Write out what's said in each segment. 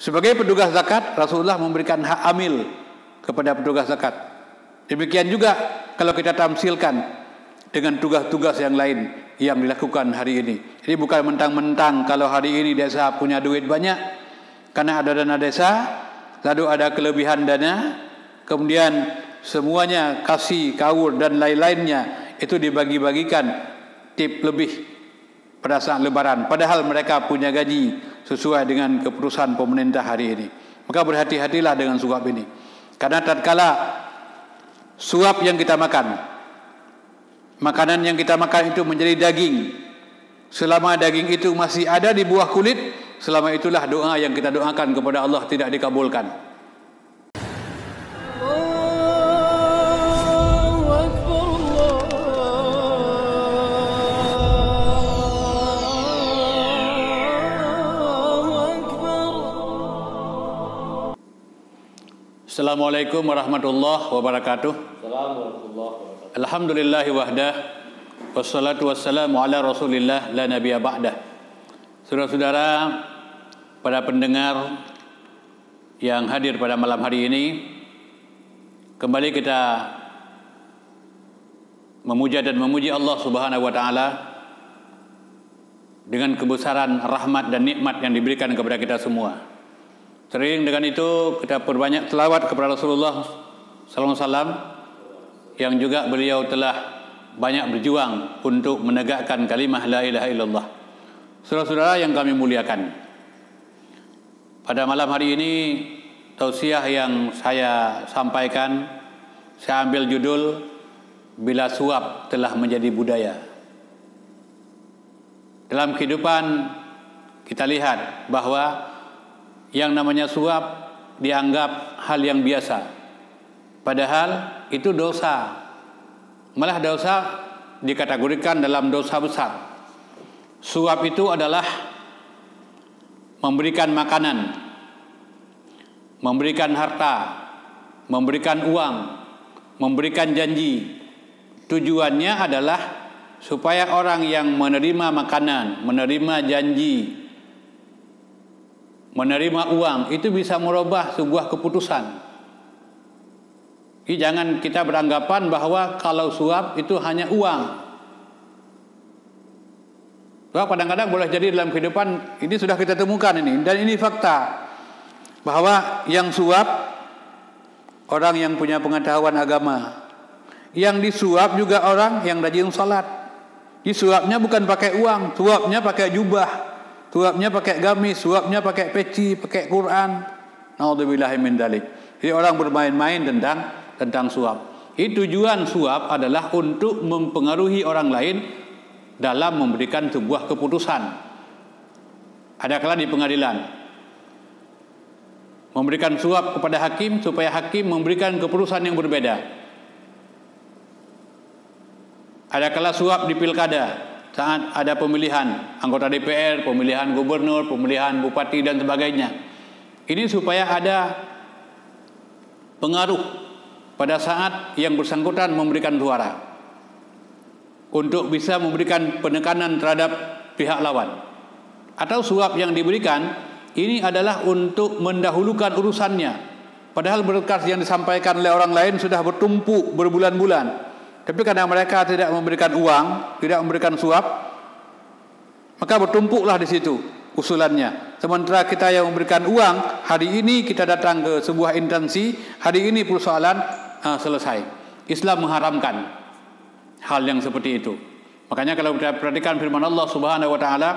Sebagai petugas zakat, Rasulullah memberikan hak amil kepada petugas zakat. Demikian juga kalau kita tamsilkan dengan tugas-tugas yang lain yang dilakukan hari ini. Jadi bukan mentang-mentang kalau hari ini desa punya duit banyak karena ada dana desa, lalu ada kelebihan dana, kemudian semuanya kasih, kaur dan lain-lainnya itu dibagi-bagikan tip lebih pada saat lebaran. Padahal mereka punya gaji sesuai dengan keputusan pemerintah hari ini. Maka berhati-hatilah dengan suap ini. Karena tatkala suap yang kita makan, makanan yang kita makan itu menjadi daging, selama daging itu masih ada di buah kulit, selama itulah doa yang kita doakan kepada Allah tidak dikabulkan. Assalamualaikum warahmatullahi wabarakatuh. Alhamdulillahi wahdah, wassalatu wassalamu ala rasulillah la nabiyya ba'dah. Saudara-saudara, para pendengar yang hadir pada malam hari ini, kembali kita memuja dan memuji Allah Subhanahu wa taala dengan kebesaran rahmat dan nikmat yang diberikan kepada kita semua. Sering dengan itu kita perbanyak selawat kepada Rasulullah sallallahu alaihi wasallam yang juga beliau telah banyak berjuang untuk menegakkan kalimah la ilaha illallah. Saudara-saudara yang kami muliakan, pada malam hari ini tausiah yang saya sampaikan, saya ambil judul Bila Suap Telah Menjadi Budaya. Dalam kehidupan kita lihat bahwa yang namanya suap dianggap hal yang biasa, padahal itu dosa. Malah dosa dikategorikan dalam dosa besar. Suap itu adalah memberikan makanan, memberikan harta, memberikan uang, memberikan janji. Tujuannya adalah supaya orang yang menerima makanan, menerima janji, menerima uang itu bisa merubah sebuah keputusan. Jadi jangan kita beranggapan bahwa kalau suap itu hanya uang. Sebab kadang-kadang boleh jadi dalam kehidupan ini sudah kita temukan ini, dan ini fakta bahwa yang suap orang yang punya pengetahuan agama, yang disuap juga orang yang rajin salat. Disuapnya bukan pakai uang, suapnya pakai jubah, suapnya pakai gamis, suapnya pakai peci, pakai Quran. Naudzubillahi min dzalik. Jadi orang bermain-main tentang suap. Ini tujuan suap adalah untuk mempengaruhi orang lain dalam memberikan sebuah keputusan. Ada kala di pengadilan memberikan suap kepada hakim supaya hakim memberikan keputusan yang berbeda. Ada kala suap di pilkada saat ada pemilihan anggota DPR, pemilihan gubernur, pemilihan bupati dan sebagainya. Ini supaya ada pengaruh pada saat yang bersangkutan memberikan suara, untuk bisa memberikan penekanan terhadap pihak lawan. Atau suap yang diberikan ini adalah untuk mendahulukan urusannya, padahal berkas yang disampaikan oleh orang lain sudah bertumpuk berbulan-bulan. Tapi karena mereka tidak memberikan uang, tidak memberikan suap, maka bertumpuklah di situ usulannya. Sementara kita yang memberikan uang, hari ini kita datang ke sebuah instansi, hari ini persoalan selesai. Islam mengharamkan hal yang seperti itu. Makanya kalau kita perhatikan firman Allah Subhanahu wa taala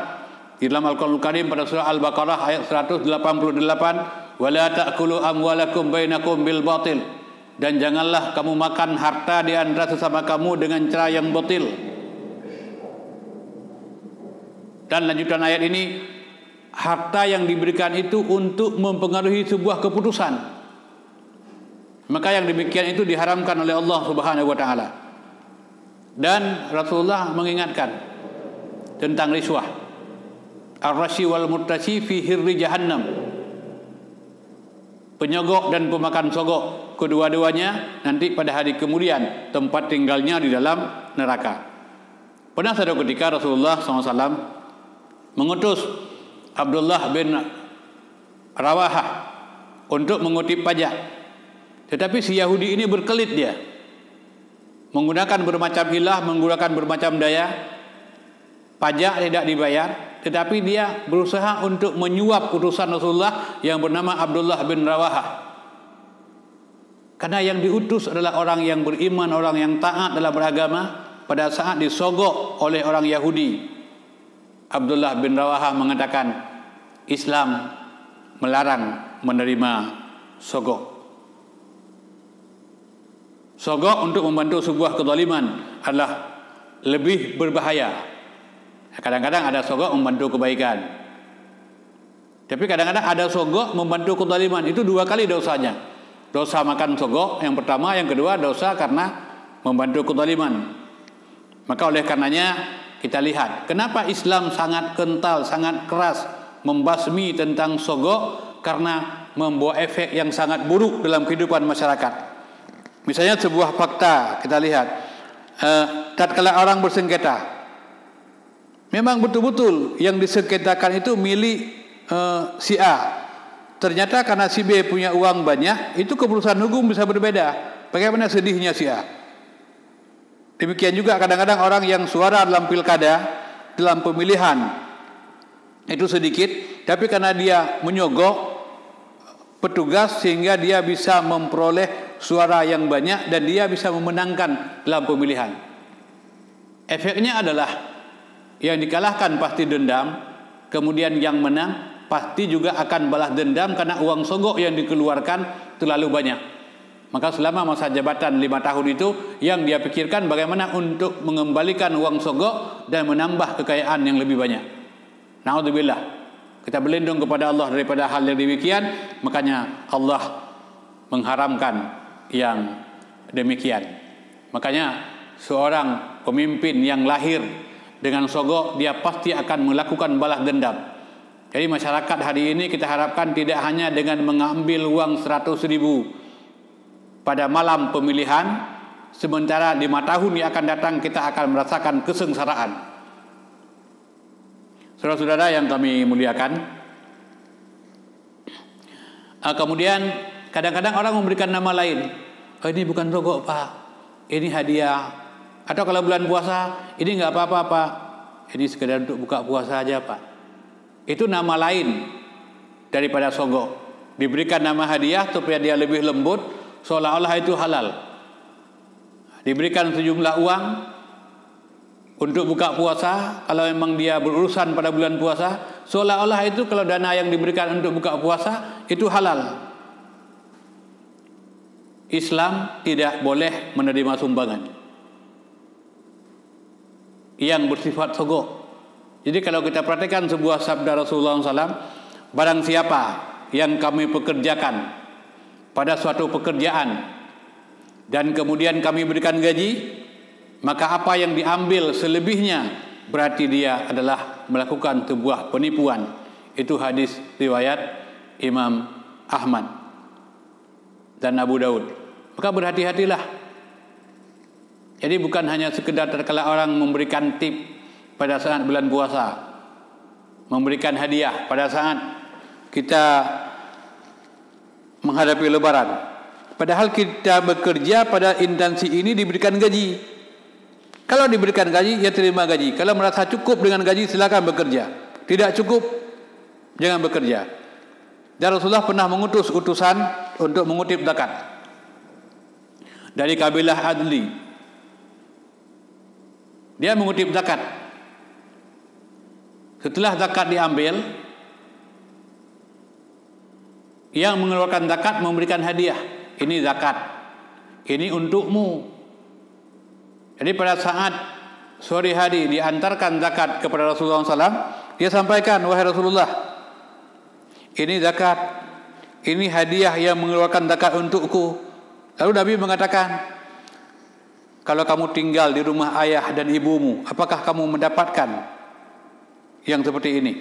di dalam Al-Qur'anul Karim pada surah Al-Baqarah ayat 188, "Wala ta'kulu amwalakum bainakum bil batil." Dan janganlah kamu makan harta di antara sesama kamu dengan cara yang batil. Dan lanjutan ayat ini, harta yang diberikan itu untuk mempengaruhi sebuah keputusan. Maka yang demikian itu diharamkan oleh Allah Subhanahu wa taala. Dan Rasulullah mengingatkan tentang riswah. Ar-rashi wal murtashi fi hirri jahannam. Penyogok dan pemakan sogok, kedua-duanya nanti pada hari kemudian tempat tinggalnya di dalam neraka. Pernah satu ketika Rasulullah SAW mengutus Abdullah bin Rawahah untuk mengutip pajak. Tetapi si Yahudi ini berkelit dia, menggunakan bermacam hilah, menggunakan bermacam daya. Pajak tidak dibayar, tetapi dia berusaha untuk menyuap utusan Rasulullah yang bernama Abdullah bin Rawahah. Karena yang diutus adalah orang yang beriman, orang yang taat dalam beragama. Pada saat disogok oleh orang Yahudi, Abdullah bin Rawahah mengatakan Islam melarang menerima sogok. Sogok untuk membantu sebuah kezaliman adalah lebih berbahaya. Kadang-kadang ada sogok membantu kebaikan, tapi kadang-kadang ada sogok membantu kezaliman. Itu dua kali dosanya. Dosa makan sogok yang pertama, yang kedua dosa karena membantu kezaliman. Maka oleh karenanya kita lihat kenapa Islam sangat kental, sangat keras membasmi tentang sogok, karena membawa efek yang sangat buruk dalam kehidupan masyarakat. Misalnya sebuah fakta kita lihat, tatkala orang bersengketa, memang betul-betul yang disengketakan itu milik si A. Ternyata karena si B punya uang banyak, itu keputusan hukum bisa berbeda. Bagaimana sedihnya si A. Demikian juga kadang-kadang orang yang suara dalam pilkada, dalam pemilihan itu sedikit, tapi karena dia menyogok petugas sehingga dia bisa memperoleh suara yang banyak dan dia bisa memenangkan dalam pemilihan. Efeknya adalah yang dikalahkan pasti dendam, kemudian yang menang pasti juga akan balas dendam karena uang sogok yang dikeluarkan terlalu banyak. Maka selama masa jabatan 5 tahun itu yang dia pikirkan bagaimana untuk mengembalikan uang sogok dan menambah kekayaan yang lebih banyak. Na'udzubillah. Kita berlindung kepada Allah daripada hal yang demikian. Makanya Allah mengharamkan yang demikian. Makanya seorang pemimpin yang lahir dengan sogok, dia pasti akan melakukan balas dendam. Jadi masyarakat hari ini kita harapkan tidak hanya dengan mengambil uang 100.000 pada malam pemilihan, sementara 5 tahun yang akan datang kita akan merasakan kesengsaraan. Saudara-saudara yang kami muliakan, kemudian kadang-kadang orang memberikan nama lain. Oh, ini bukan sogok Pak, ini hadiah. Atau kalau bulan puasa, ini nggak apa-apa Pak, ini sekedar untuk buka puasa aja Pak. Itu nama lain daripada sogok. Diberikan nama hadiah supaya dia lebih lembut, seolah-olah itu halal. Diberikan sejumlah uang untuk buka puasa, kalau memang dia berurusan pada bulan puasa, seolah-olah itu kalau dana yang diberikan untuk buka puasa itu halal. Islam tidak boleh menerima sumbangan yang bersifat sogok. Jadi kalau kita perhatikan sebuah sabda Rasulullah SAW, barang siapa yang kami pekerjakan pada suatu pekerjaan dan kemudian kami berikan gaji, maka apa yang diambil selebihnya berarti dia adalah melakukan sebuah penipuan. Itu hadis riwayat Imam Ahmad dan Abu Daud. Maka berhati-hatilah. Jadi bukan hanya sekedar terkala orang memberikan tip pada saat bulan puasa, memberikan hadiah pada saat kita menghadapi lebaran. Padahal kita bekerja pada instansi ini diberikan gaji. Kalau diberikan gaji, ya terima gaji. Kalau merasa cukup dengan gaji, silakan bekerja. Tidak cukup, jangan bekerja. Dan Rasulullah pernah mengutus utusan untuk mengutip zakat dari kabilah Adli. Dia mengutip zakat. Setelah zakat diambil, yang mengeluarkan zakat memberikan hadiah. Ini zakat, ini untukmu. Jadi pada saat sore hari diantarkan zakat kepada Rasulullah SAW, dia sampaikan, wahai Rasulullah, ini zakat, ini hadiah yang mengeluarkan zakat untukku. Lalu Nabi mengatakan, kalau kamu tinggal di rumah ayah dan ibumu, apakah kamu mendapatkan yang seperti ini?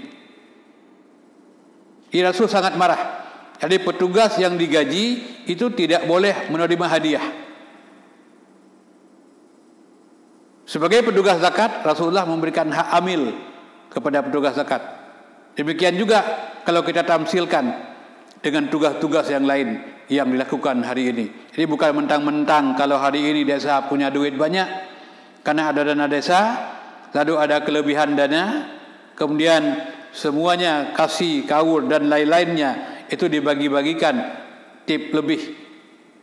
Rasul sangat marah. Jadi petugas yang digaji itu tidak boleh menerima hadiah. Sebagai petugas zakat, Rasulullah memberikan hak amil kepada petugas zakat. Demikian juga kalau kita tamsilkan dengan tugas-tugas yang lain yang dilakukan hari ini. Jadi bukan mentang-mentang kalau hari ini desa punya duit banyak karena ada dana desa, lalu ada kelebihan dana, kemudian semuanya kasih, kaur dan lain-lainnya itu dibagi-bagikan tip lebih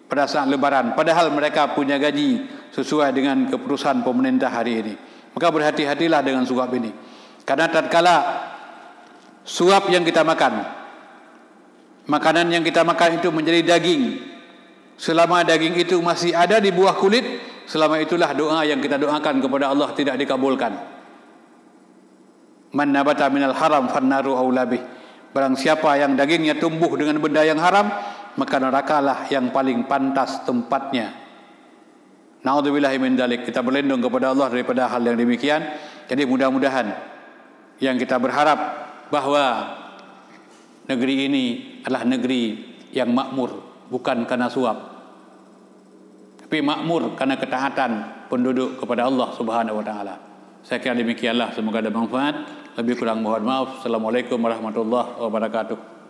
pada saat lebaran, padahal mereka punya gaji sesuai dengan keputusan pemerintah hari ini. Maka berhati-hatilah dengan suap ini, karena tatkala suap yang kita makan, makanan yang kita makan itu menjadi daging, selama daging itu masih ada di buah kulit, selama itulah doa yang kita doakan kepada Allah tidak dikabulkan. Man nabata minal haram fannaru aula bih. Barang siapa yang dagingnya tumbuh dengan benda yang haram, maka nerakalah yang paling pantas tempatnya. Na'udzubillahi min dzalik. Kita berlindung kepada Allah daripada hal yang demikian. Jadi mudah-mudahan yang kita berharap bahwa negeri ini adalah negeri yang makmur, bukan karena suap, tapi makmur karena ketaatan penduduk kepada Allah Subhanahu wa taala. Saya kira demikianlah, semoga ada manfaat. Lebih kurang mohon maaf. Assalamualaikum warahmatullahi wabarakatuh.